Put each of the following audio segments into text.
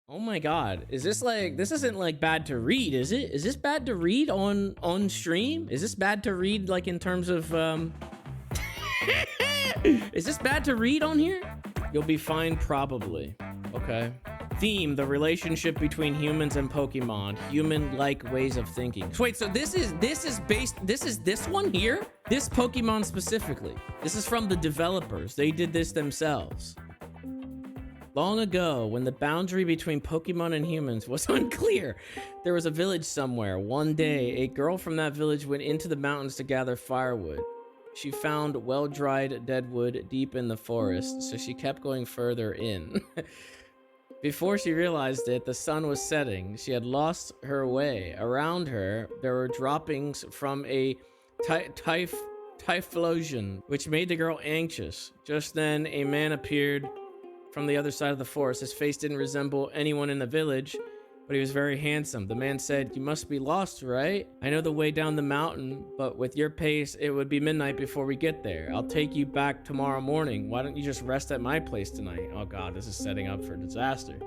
Oh my god. Is this like, this isn't like bad to read, is it? Is this bad to read on stream? Is this bad to read like in terms of is this bad to read on here? You'll be fine probably. Okay. Theme, the relationship between humans and Pokemon. Human-like ways of thinking. So wait, so this is this one here? This Pokemon specifically. This is from the developers. They did this themselves. Long ago, when the boundary between Pokemon and humans was unclear, there was a village somewhere. One day, a girl from that village went into the mountains to gather firewood. She found well-dried deadwood deep in the forest, so she kept going further in. Before she realized it, the sun was setting. She had lost her way. Around her, there were droppings from a Typhlosion, which made the girl anxious. Just then, a man appeared from the other side of the forest. His face didn't resemble anyone in the village, but he was very handsome. The man said, "You must be lost, right? I know the way down the mountain, but with your pace, it would be midnight before we get there. I'll take you back tomorrow morning. Why don't you just rest at my place tonight?" Oh god, this is setting up for disaster.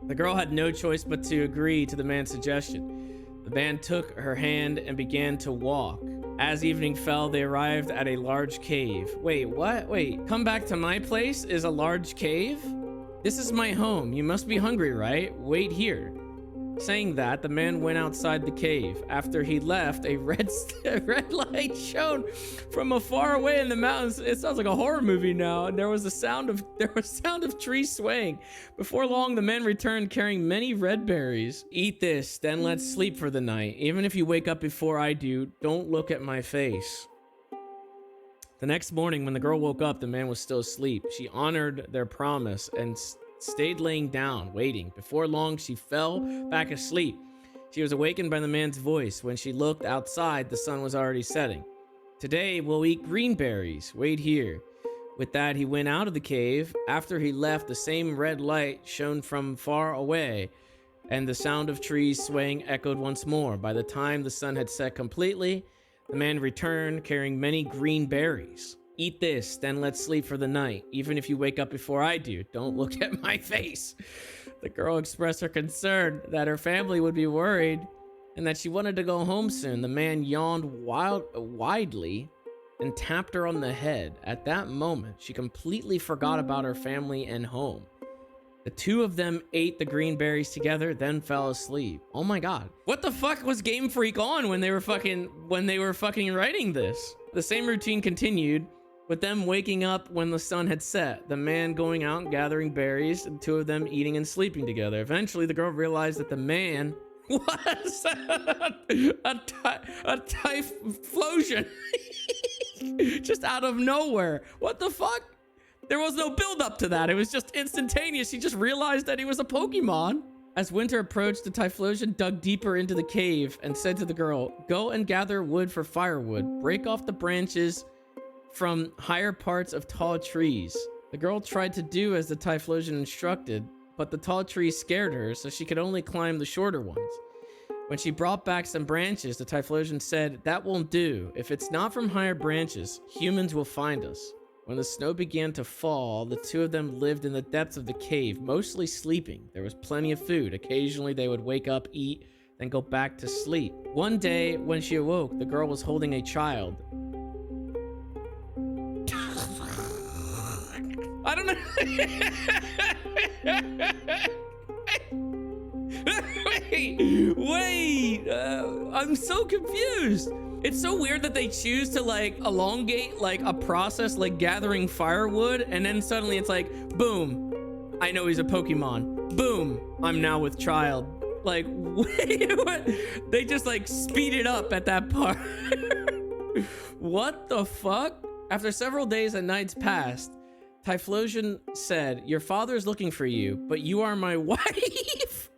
The girl had no choice but to agree to the man's suggestion. The man took her hand and began to walk. As evening fell, they arrived at a large cave. Wait, what? Wait, come back to my place is a large cave? This is my home. You must be hungry, right? Wait here. Saying that, the man went outside the cave. After he left, a red light shone from afar away in the mountains. It sounds like a horror movie now. And there was sound of trees swaying. Before long, the man returned carrying many red berries. Eat this, then let's sleep for the night. Even if you wake up before I do, don't look at my face. The next morning, when the girl woke up, the man was still asleep. She honored their promise and stayed laying down, waiting. Before long, she fell back asleep. She was awakened by the man's voice. When she looked outside, the sun was already setting. Today, we'll eat green berries. Wait here. With that, he went out of the cave. After he left, the same red light shone from far away, and the sound of trees swaying echoed once more. By the time the sun had set completely, the man returned carrying many green berries. Eat this, then let's sleep for the night. Even if you wake up before I do, don't look at my face. The girl expressed her concern that her family would be worried and that she wanted to go home soon. The man yawned widely and tapped her on the head. At that moment, she completely forgot about her family and home. The two of them ate the green berries together, then fell asleep. Oh my god. What the fuck was Game Freak on when they were fucking writing this? The same routine continued, with them waking up when the sun had set, the man going out and gathering berries, and the two of them eating and sleeping together. Eventually, the girl realized that the man was a Typhlosion. Just out of nowhere. What the fuck? There was no build up to that. It was just instantaneous. She just realized that he was a Pokemon. As winter approached, the Typhlosion dug deeper into the cave and said to the girl, "Go and gather wood for firewood. Break off the branches from higher parts of tall trees." The girl tried to do as the Typhlosion instructed, but the tall trees scared her, so she could only climb the shorter ones. When she brought back some branches, the Typhlosion said, "That won't do. If it's not from higher branches, humans will find us." When the snow began to fall, the two of them lived in the depths of the cave, mostly sleeping. There was plenty of food. Occasionally, they would wake up, eat, then go back to sleep. One day, when she awoke, the girl was holding a child. I don't know. Wait, I'm so confused. It's so weird that they choose to like elongate like a process like gathering firewood, and then suddenly it's like, boom, I know he's a Pokemon. Boom, I'm now with child. Like, wait, what? They just like speed it up at that part. What the fuck? After several days and nights passed, Typhlosion said, "Your father is looking for you, but you are my wife,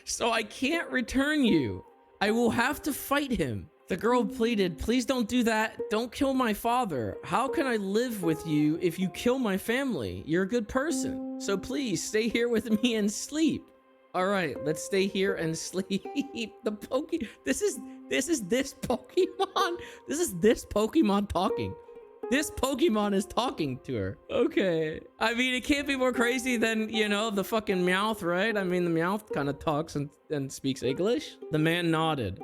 so I can't return you. I will have to fight him." The girl pleaded, "Please don't do that. Don't kill my father. How can I live with you if you kill my family? You're a good person. So please stay here with me and sleep." All right, let's stay here and sleep. This is this Pokemon. This is this Pokemon talking. This Pokemon is talking to her. Okay. I mean, it can't be more crazy than, you know, the fucking Meowth, right? I mean, the Meowth kind of talks and speaks English. The man nodded.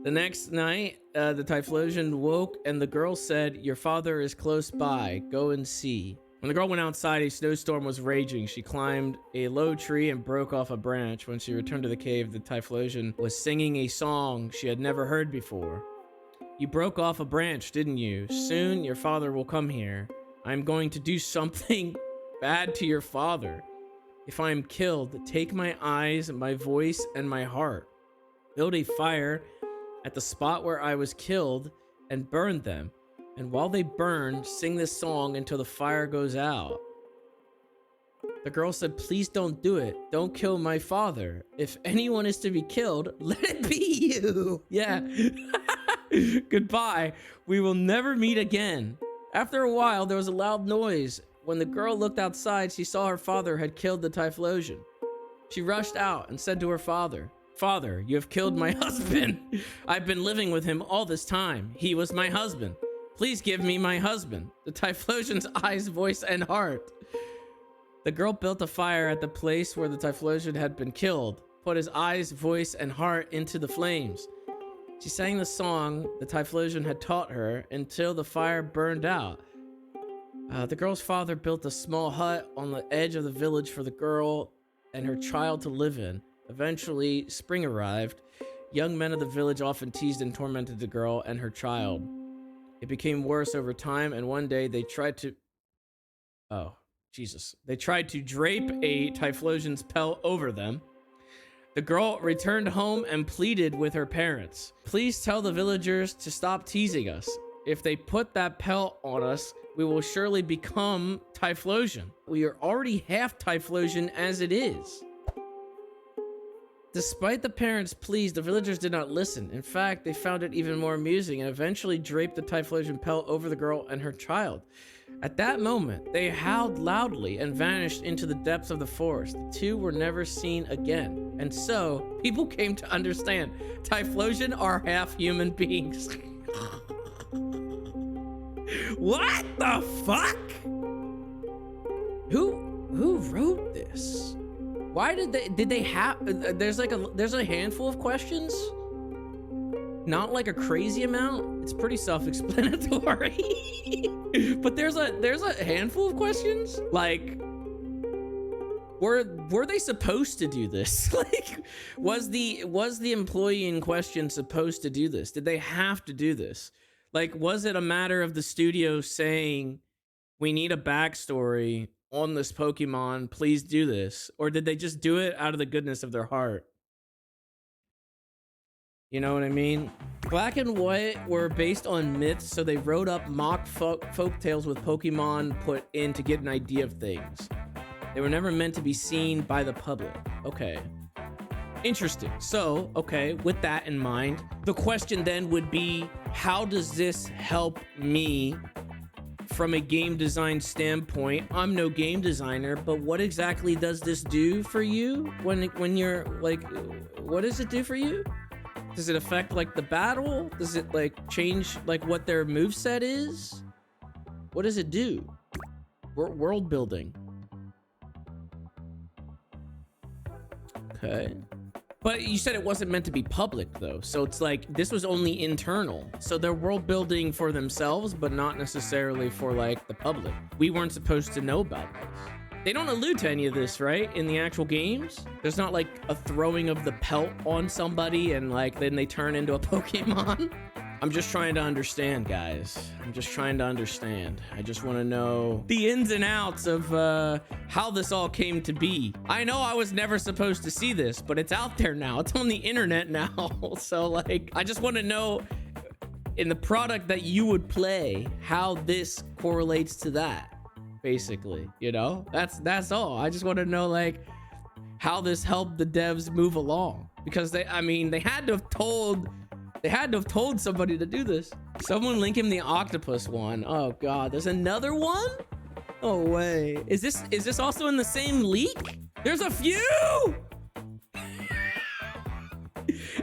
The next night, the Typhlosion woke and the girl said, "Your father is close by. Go and see." When the girl went outside, a snowstorm was raging. She climbed a low tree and broke off a branch. When she returned to the cave, the Typhlosion was singing a song she had never heard before. "You broke off a branch, didn't you? Soon your father will come here. I'm going to do something bad to your father. If I am killed, take my eyes, my voice, and my heart. Build a fire at the spot where I was killed and burn them. And while they burn, sing this song until the fire goes out." The girl said, "Please don't do it. Don't kill my father. If anyone is to be killed, let it be you." Yeah. "Goodbye. We will never meet again." After a while, there was a loud noise. When the girl looked outside, she saw her father had killed the Typhlosion. She rushed out and said to her father, "Father, you have killed my husband. I've been living with him all this time. He was my husband. Please give me my husband, the Typhlosion's eyes, voice, and heart." The girl built a fire at the place where the Typhlosion had been killed, put his eyes, voice, and heart into the flames. She sang the song the Typhlosion had taught her until the fire burned out. The girl's father built a small hut on the edge of the village for the girl and her child to live in. Eventually, spring arrived. Young men of the village often teased and tormented the girl and her child. It became worse over time, and one day they tried to... Oh, Jesus. They tried to drape a Typhlosion's pelt over them. The girl returned home and pleaded with her parents. "Please tell the villagers to stop teasing us. If they put that pelt on us, we will surely become Typhlosion. We are already half Typhlosion as it is." Despite the parents' pleas, the villagers did not listen. In fact, they found it even more amusing and eventually draped the Typhlosion pelt over the girl and her child. At that moment, they howled loudly and vanished into the depths of the forest. The two were never seen again. And so, people came to understand Typhlosion are half human beings. What the fuck? Who wrote this? Why did they have, there's a handful of questions? Not like a crazy amount. It's pretty self-explanatory. But there's a handful of questions? Like, were they supposed to do this? Like, was the employee in question supposed to do this? Did they have to do this? Like, was it a matter of the studio saying, "We need a backstory on this Pokemon, please do this"? Or did they just do it out of the goodness of their heart? You know what I mean? Black and White were based on myths, so they wrote up mock folk tales with Pokemon put in to get an idea of things. They were never meant to be seen by the public. Okay. Interesting. So, okay, with that in mind, the question then would be, how does this help me from a game design standpoint? I'm no game designer, but what exactly does this do for you when you're like, what does it do for you? Does it affect like the battle? Does it like change like what their moveset is? What does it do? World building. Okay. But you said it wasn't meant to be public though. So it's like, this was only internal. So they're world building for themselves, but not necessarily for like the public. We weren't supposed to know about this. They don't allude to any of this, right? In the actual games? There's not like a throwing of the pelt on somebody and like, then they turn into a Pokemon. I'm just trying to understand, guys. I'm just trying to understand. I just want to know the ins and outs of how this all came to be. I know I was never supposed to see this, but it's out there now. It's on the internet now. So like, I just want to know in the product that you would play, how this correlates to that, basically, you know? That's all. I just want to know like how this helped the devs move along, because they had to have told somebody to do this. Someone link him the octopus one. Oh god, there's another one? No way. Is this also in the same leak? There's a few.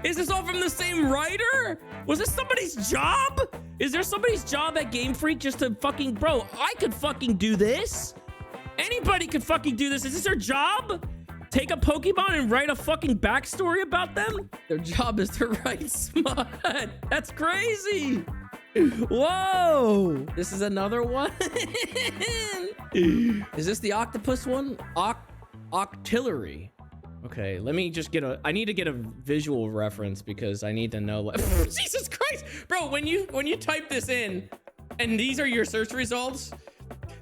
Is this all from the same writer? here? Was this somebody's job? Is there somebody's job at Game Freak just to fucking... Bro, I could fucking do this. Anybody could fucking do this. Is this their job? Take a Pokemon and write a fucking backstory about them? Their job is to write smut. That's crazy. Whoa. This is another one. Is this the octopus one? Octillery. Okay, let me just get I need to get a visual reference because I need to know what... Jesus Christ. Bro, when you type this in and these are your search results...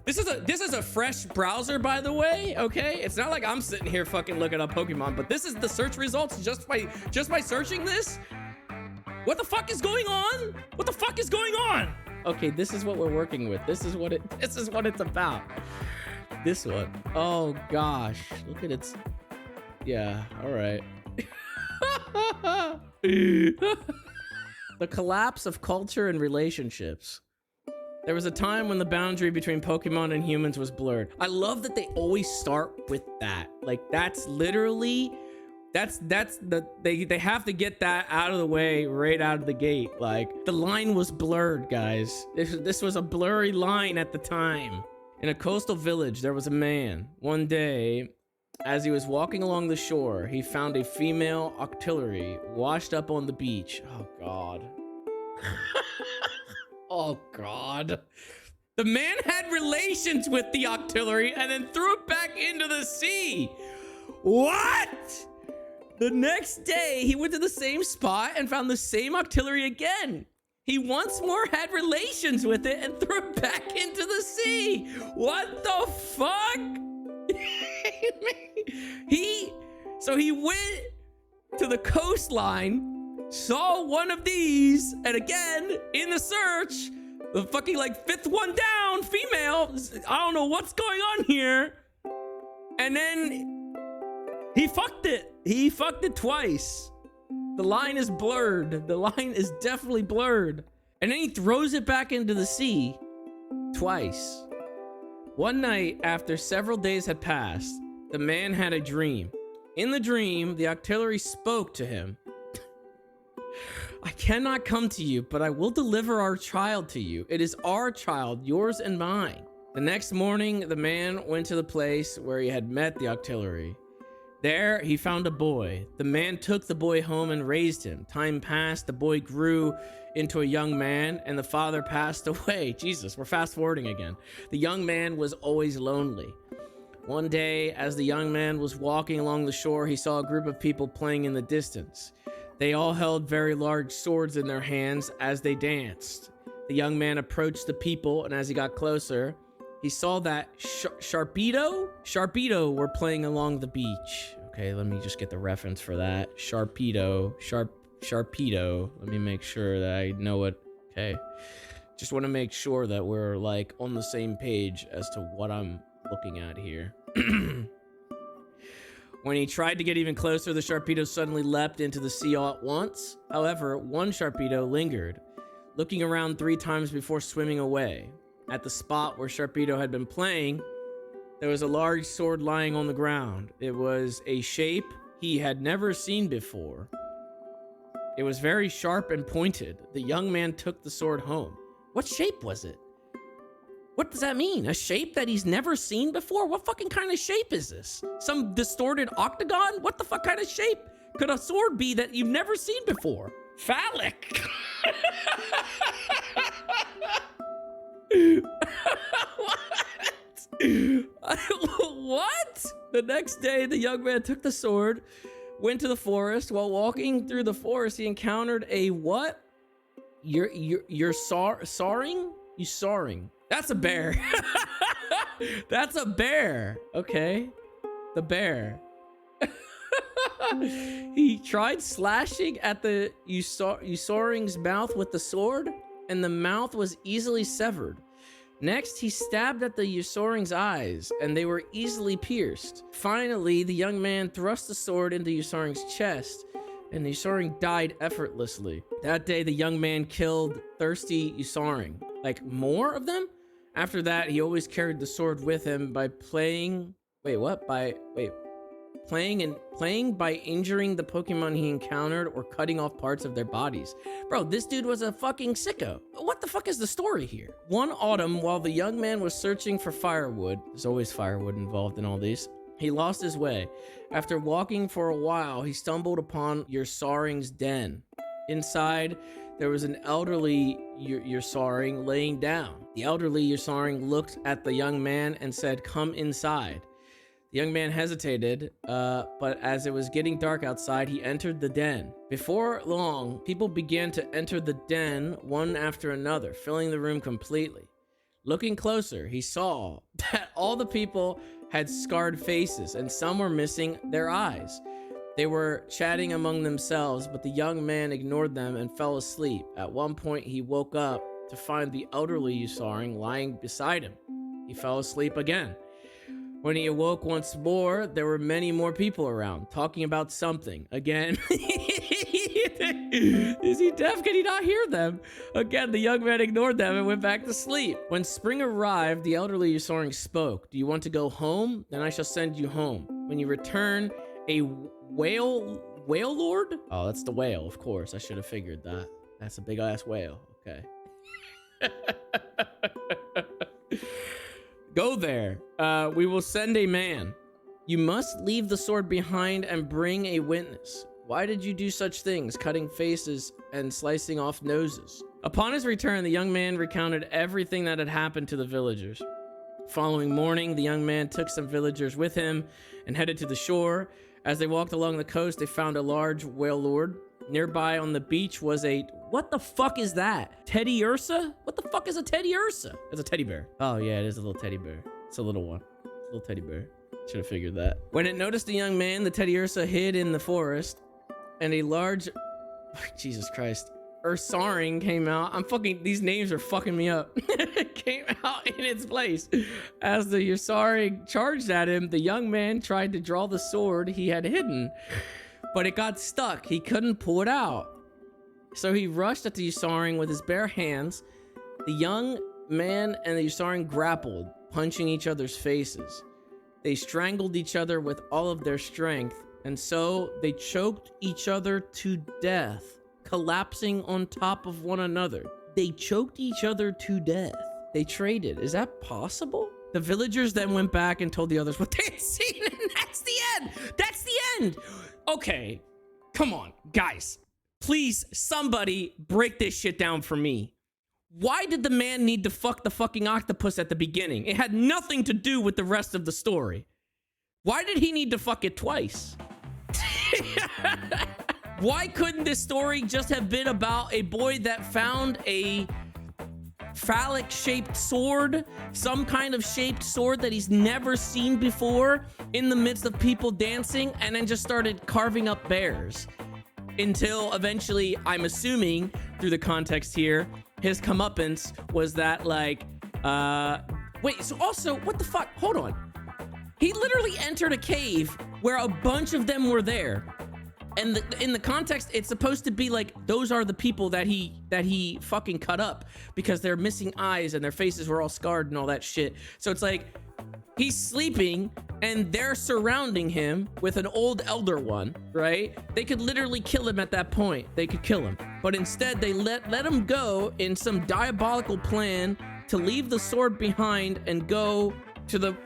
This is a fresh browser, by the way, okay? It's not like I'm sitting here fucking looking up Pokemon, but this is the search results just by searching this? What the fuck is going on? What the fuck is going on? Okay, this is what we're working with. This is what it's about. This one. Oh gosh. Look at its... Yeah, all right. The collapse of culture and relationships. There was a time when the boundary between Pokemon and humans was blurred. I love that they always start with that. Like, that's literally, they have to get that out of the way right out of the gate. Like, the line was blurred, guys. This was a blurry line at the time. In a coastal village, there was a man. One day, as he was walking along the shore, he found a female Octillery washed up on the beach. Oh, God. Oh, God. The man had relations with the Octillery and then threw it back into the sea. What? The next day, he went to the same spot and found the same Octillery again. He once more had relations with it and threw it back into the sea. What the fuck? So he went to the coastline, saw one of these, and again, in the search, the fucking like fifth one down, female, I don't know what's going on here. And then he fucked it. He fucked it twice. The line is blurred. The line is definitely blurred. And then he throws it back into the sea twice. One night, after several days had passed, the man had a dream. In the dream, the Octillery spoke to him. I cannot come to you, but I will deliver our child to you. It is our child, yours and mine. The next morning, the man went to the place where he had met the Octillery. There, he found a boy. The man took the boy home and raised him. Time passed, the boy grew into a young man, and the father passed away. Jesus, we're fast forwarding again. The young man was always lonely. One day, as the young man was walking along the shore, he saw a group of people playing in the distance. They all held very large swords in their hands as they danced. The young man approached the people, and as he got closer, he saw that Sharpedo were playing along the beach. Okay, let me just get the reference for that. Sharpedo. Let me make sure that I know it. Okay. Just want to make sure that we're like on the same page as to what I'm looking at here. When he tried to get even closer, the Sharpedo suddenly leapt into the sea all at once. However, one Sharpedo lingered, looking around 3 times before swimming away. At the spot where Sharpedo had been playing, there was a large sword lying on the ground. It was a shape he had never seen before. It was very sharp and pointed. The young man took the sword home. What shape was it? What does that mean? A shape that he's never seen before? What fucking kind of shape is this? Some distorted octagon? What the fuck kind of shape could a sword be that you've never seen before? Phallic. What? The next day, the young man took the sword, went to the forest. While walking through the forest, he encountered a what? You're soaring? You soaring? That's a bear. That's a bear. Okay. The bear. He tried slashing at the Usoring's mouth with the sword, and the mouth was easily severed. Next, he stabbed at the Usoring's eyes, and they were easily pierced. Finally, the young man thrust the sword into Usoring's chest, and the Usoring died effortlessly. That day, the young man killed thirsty Usoring. Like, more of them? After that, he always carried the sword with him by playing... playing by injuring the Pokemon he encountered or cutting off parts of their bodies. Bro, this dude was a fucking sicko. What the fuck is the story here? One autumn, while the young man was searching for firewood, there's always firewood involved in all these, he lost his way. After walking for a while, he stumbled upon Ursaring's den. Inside, there was an elderly Ursaring laying down. The elderly Ursaring looked at the young man and said, "Come inside." The young man hesitated, but as it was getting dark outside, he entered the den. Before long, people began to enter the den one after another, filling the room completely. Looking closer, he saw that all the people had scarred faces and some were missing their eyes. They were chatting among themselves, but the young man ignored them and fell asleep. At one point, he woke up to find the elderly Ursaring lying beside him. He fell asleep again. When he awoke once more, there were many more people around, talking about something. Again, is he deaf? Can he not hear them? Again, the young man ignored them and went back to sleep. When spring arrived, the elderly Ursaring spoke. "Do you want to go home? Then I shall send you home. When you return, a whale lord?" Oh, that's the whale, of course. I should have figured that. That's a big ass whale. Okay. "Go there. We will send a man. You must leave the sword behind and bring a witness. Why did you do such things, cutting faces and slicing off noses?" Upon his return, the young man recounted everything that had happened to the villagers. Following morning, the young man took some villagers with him and headed to the shore. As they walked along the coast, they found a large whale lord. Nearby on the beach was a... What the fuck is that? Teddy Ursa? What the fuck is a Teddy Ursa? It's a teddy bear. Oh, yeah, it is a little teddy bear. It's a little one. It's a little teddy bear. Should have figured that. When it noticed the young man, the Teddy Ursa hid in the forest, and a large... Jesus Christ. Ursaring came out. These names are fucking me up. Came out in its place. As the Ursaring charged at him, the young man tried to draw the sword he had hidden, but it got stuck. He couldn't pull it out. So he rushed at the Ursaring with his bare hands. The young man and the Ursaring grappled, punching each other's faces. They strangled each other with all of their strength, and so they choked each other to death, collapsing on top of one another. They choked each other to death. They traded. Is that possible? The villagers then went back and told the others what they had seen, and that's the end. That's the end. Okay, come on, guys. Please, somebody break this shit down for me. Why did the man need to fuck the fucking octopus at the beginning? It had nothing to do with the rest of the story. Why did he need to fuck it twice? Why couldn't this story just have been about a boy that found a phallic-shaped sword, some kind of shaped sword that he's never seen before, in the midst of people dancing, and then just started carving up bears? Until eventually, I'm assuming, through the context here, his comeuppance was that, like, wait, so also, what the fuck? Hold on. He literally entered a cave where a bunch of them were there. And in the context, it's supposed to be like, those are the people that he fucking cut up because they're missing eyes and their faces were all scarred and all that shit. So it's like, he's sleeping and they're surrounding him with an old elder one, right? They could literally kill him at that point. They could kill him. But instead, they let him go in some diabolical plan to leave the sword behind and go to the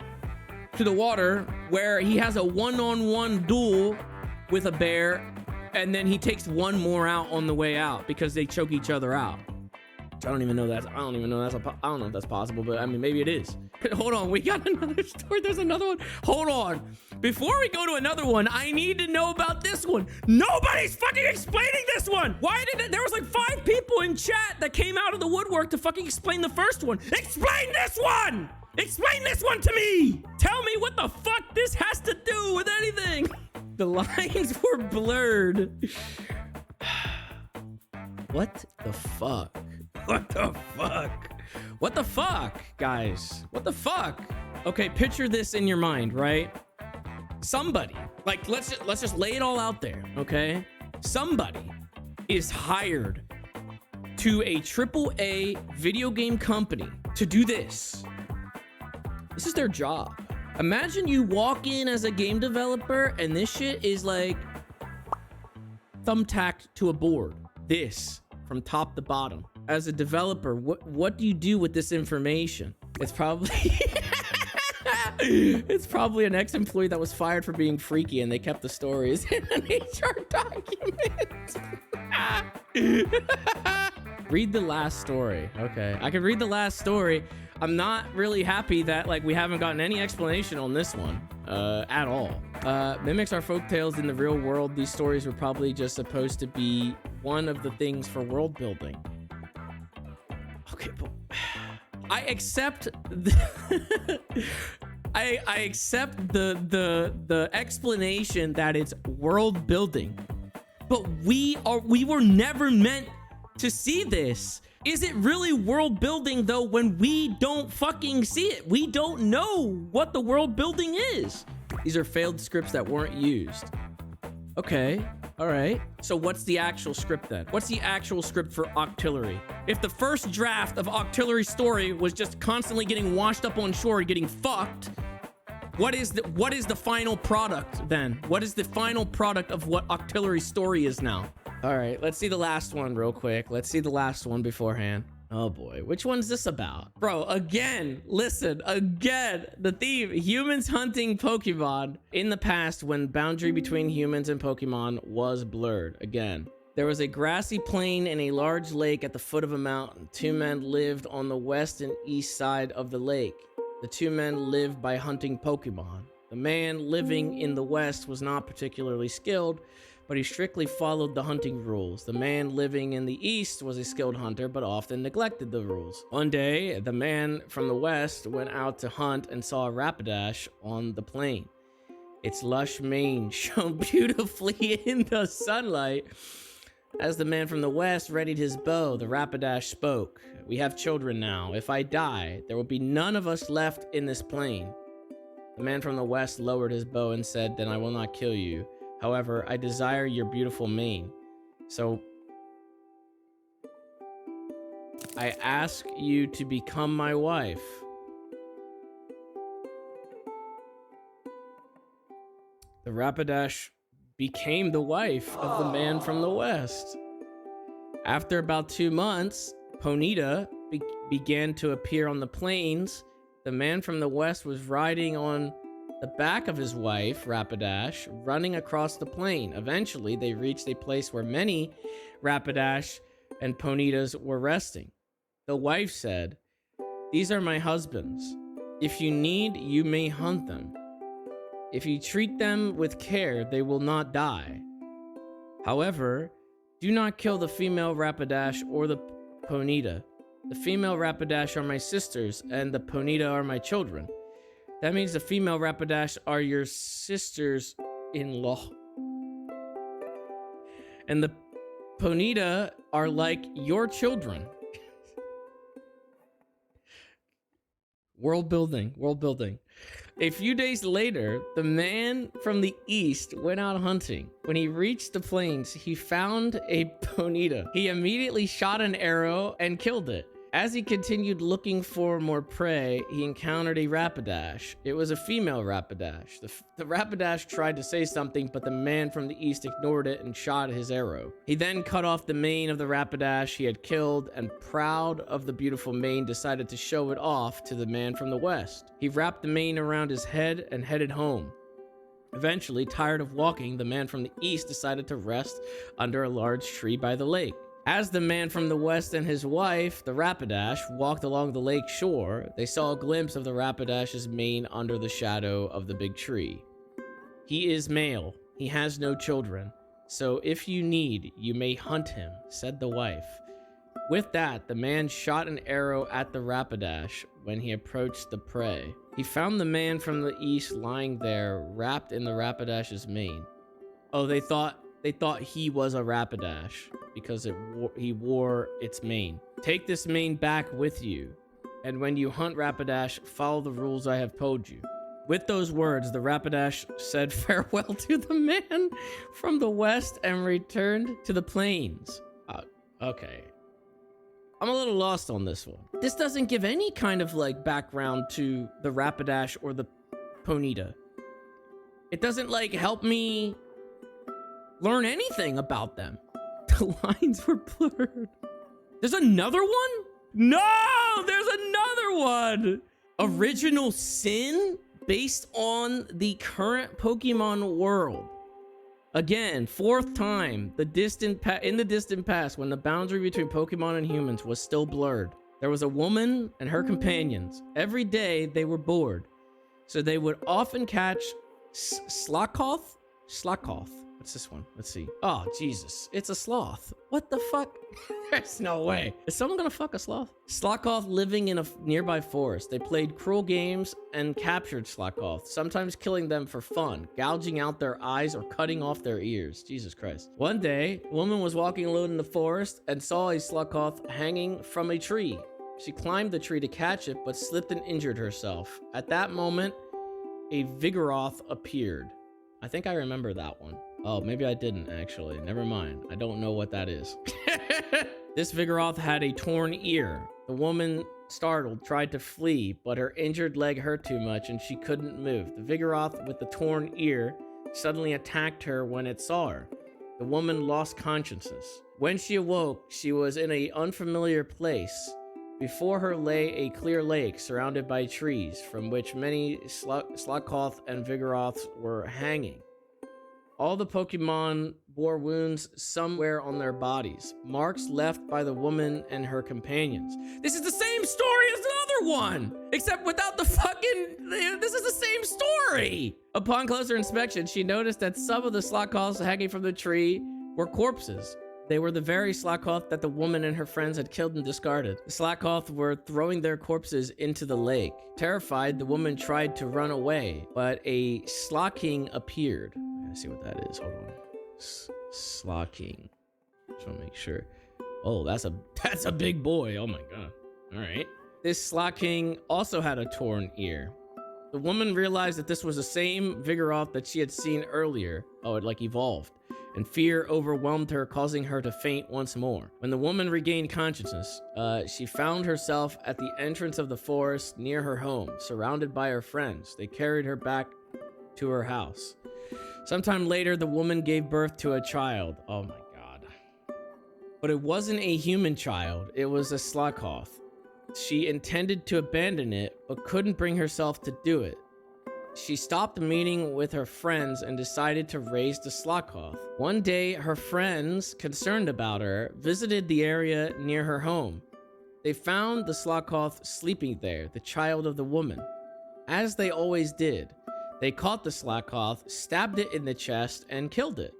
water where he has a one-on-one duel with a bear, and then he takes one more out on the way out because they choke each other out. I don't know if that's possible, but I mean, maybe it is. Hold on, we got another story. There's another one. Hold on. Before we go to another one, I need to know about this one. Nobody's fucking explaining this one. Why did it? There was like 5 people in chat that came out of the woodwork to fucking explain the first one. Explain this one. Explain this one to me. Tell me what the fuck this has to do with anything. The lines were blurred. What the fuck? What the fuck? What the fuck, guys? What the fuck? Okay, picture this in your mind, right? Somebody, like, let's just lay it all out there, okay? Somebody is hired to a AAA video game company to do this. This is their job. Imagine you walk in as a game developer and this shit is like thumbtacked to a board. This from top to bottom. As a developer, what do you do with this information? It's probably it's probably an ex-employee that was fired for being freaky and they kept the stories in an HR document. Read the last story. Okay, I can read the last story. I'm not really happy that like we haven't gotten any explanation on this one at all. Mimics are folktales in the real world. These stories were probably just supposed to be one of the things for world building. Okay, but I accept I accept the explanation that it's world building, but we were never meant to see this. Is it really world building though when we don't fucking see it? We don't know what the world building is. These are failed scripts that weren't used. Okay, all right. So what's the actual script then? What's the actual script for Octillery? If the first draft of Octillery's story was just constantly getting washed up on shore and getting fucked, what is the final product then? What is the final product of what Octillery's story is now? All right, let's see the last one real quick. Let's see the last one beforehand. Oh boy, which one's this about? Bro, again, listen, again, the theme, humans hunting Pokemon. In the past, when boundary between humans and Pokemon was blurred, again, there was a grassy plain and a large lake at the foot of a mountain. Two men lived on the west and east side of the lake. The two men lived by hunting Pokemon. The man living in the west was not particularly skilled, but he strictly followed the hunting rules. The man living in the east was a skilled hunter, but often neglected the rules. One day, the man from the west went out to hunt and saw a Rapidash on the plain. Its lush mane shone beautifully in the sunlight. As the man from the west readied his bow, the Rapidash spoke. "We have children now. If I die, there will be none of us left in this plain." The man from the west lowered his bow and said, "Then I will not kill you. However, I desire your beautiful mane. So I ask you to become my wife." The Rapidash became the wife of the man from the west. After about 2 months, Ponyta began to appear on the plains. The man from the west was riding on the back of his wife, Rapidash, running across the plain. Eventually, they reached a place where many Rapidash and Ponytas were resting. The wife said, "These are my husbands. If you need, you may hunt them. If you treat them with care, they will not die. However, do not kill the female Rapidash or the Ponyta. The female Rapidash are my sisters, and the Ponyta are my children. That means the female Rapidash are your sisters-in-law. And the Ponyta are like your children." World building, world building. A few days later, the man from the east went out hunting. When he reached the plains, he found a Ponyta. He immediately shot an arrow and killed it. As he continued looking for more prey, he encountered a Rapidash. It was a female Rapidash. The Rapidash tried to say something, but the man from the east ignored it and shot his arrow. He then cut off the mane of the Rapidash he had killed, and proud of the beautiful mane, decided to show it off to the man from the west. He wrapped the mane around his head and headed home. Eventually, tired of walking, the man from the east decided to rest under a large tree by the lake. As the man from the west and his wife, the Rapidash, walked along the lake shore, they saw a glimpse of the Rapidash's mane under the shadow of the big tree. "He is male. He has no children. So if you need, you may hunt him," said the wife. With that, the man shot an arrow at the Rapidash. When he approached the prey, he found the man from the east lying there, wrapped in the Rapidash's mane. Oh, they thought he was a Rapidash because he wore its mane. "Take this mane back with you, and when you hunt Rapidash, follow the rules I have told you." With those words, the Rapidash said farewell to the man from the west and returned to the plains. Okay. I'm a little lost on this one. This doesn't give any kind of like background to the Rapidash or the Ponyta. It doesn't like help me learn anything about them. The lines were blurred. There's another one? No, there's another one. Original Sin based on the current Pokemon world. Again, fourth time, in the distant past, when the boundary between Pokemon and humans was still blurred, there was a woman and her companions. Every day they were bored, so they would often catch Slakoth. What's this one? Let's see. Oh, Jesus. It's a sloth. What the fuck? There's no way. Is someone gonna fuck a sloth? Slakoth living in a nearby forest. They played cruel games and captured Slakoth, sometimes killing them for fun, gouging out their eyes or cutting off their ears. Jesus Christ. One day, a woman was walking alone in the forest and saw a Slakoth hanging from a tree. She climbed the tree to catch it, but slipped and injured herself. At that moment, a Vigoroth appeared. I think I remember that one. Oh, maybe I didn't actually. Never mind. I don't know what that is. This Vigoroth had a torn ear. The woman, startled, tried to flee, but her injured leg hurt too much and she couldn't move. The Vigoroth with the torn ear suddenly attacked her when it saw her. The woman lost consciousness. When she awoke, she was in an unfamiliar place. Before her lay a clear lake surrounded by trees, from which many Slakoth and Vigoroths were hanging. All the Pokemon bore wounds somewhere on their bodies, marks left by the woman and her companions. This is the same story as another one, except without the fucking... This is the same story! Upon closer inspection, she noticed that some of the Slakoths hanging from the tree were corpses. They were the very Slakoth that the woman and her friends had killed and discarded. The Slakoth were throwing their corpses into the lake. Terrified, the woman tried to run away, but a Slaking appeared. Let's see what that is. Hold on. Slaking. Just want to make sure. Oh, that's a big boy. Oh my god. All right. This Slaking also had a torn ear. The woman realized that this was the same Vigoroth that she had seen earlier. Oh, it like evolved. And fear overwhelmed her, causing her to faint once more. When the woman regained consciousness, she found herself at the entrance of the forest near her home, surrounded by her friends. They carried her back to her house. Sometime later, the woman gave birth to a child. Oh my god. But it wasn't a human child. It was a Slakoth. She intended to abandon it, but couldn't bring herself to do it. She stopped meeting with her friends and decided to raise the Slakoth. One day, her friends, concerned about her, visited the area near her home. They found the Slakoth sleeping there, the child of the woman. As they always did, they caught the Slakoth, stabbed it in the chest, and killed it.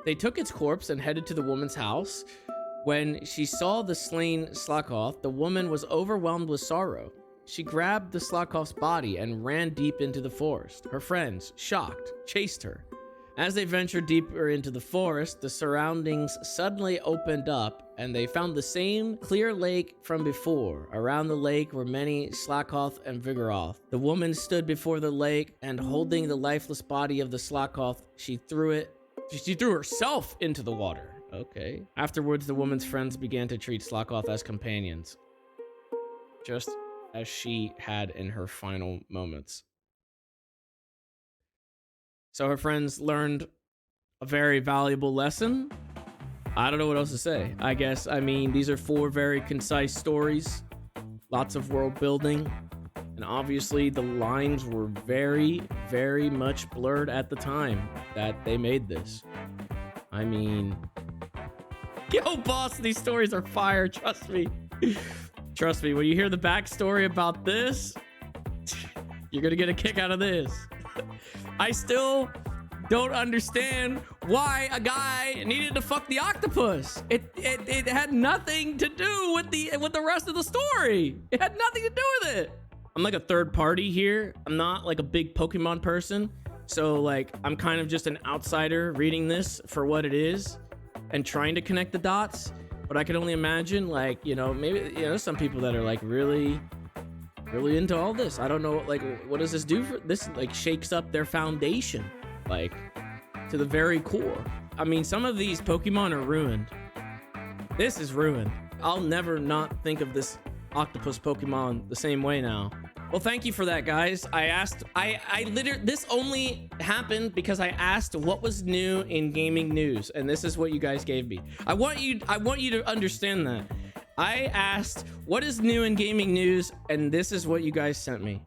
They took its corpse and headed to the woman's house. When she saw the slain Slakoth, the woman was overwhelmed with sorrow. She grabbed the Slakoth's body and ran deep into the forest. Her friends, shocked, chased her. As they ventured deeper into the forest, the surroundings suddenly opened up and they found the same clear lake from before. Around the lake were many Slakoth and Vigoroth. The woman stood before the lake and holding the lifeless body of the Slakoth, she threw herself into the water. Okay. Afterwards, the woman's friends began to treat Slakoth as companions, just as she had in her final moments. So her friends learned a very valuable lesson. I don't know what else to say. I mean, these are 4 very concise stories, lots of world building, and obviously the lines were very, very much blurred at the time that they made this. I mean, yo, boss, these stories are fire. Trust me. Trust me, when you hear the backstory about this, you're gonna get a kick out of this. I still don't understand why a guy needed to fuck the octopus. It had nothing to do with the rest of the story. It had nothing to do with it. I'm like a third party here. I'm not like a big Pokemon person. So like, I'm kind of just an outsider reading this for what it is and trying to connect the dots. But I can only imagine, like, you know, maybe, you know, some people that are like really into all this. I don't know, like, what does this do for this? Like, shakes up their foundation, like, to the very core. I mean, some of these Pokemon are ruined. This is ruined. I'll never not think of this octopus Pokemon the same way now. Well, thank you for that, guys. I literally, this only happened because I asked what was new in gaming news, and this is what you guys gave me. I want you to understand that. I asked what is new in gaming news, and this is what you guys sent me.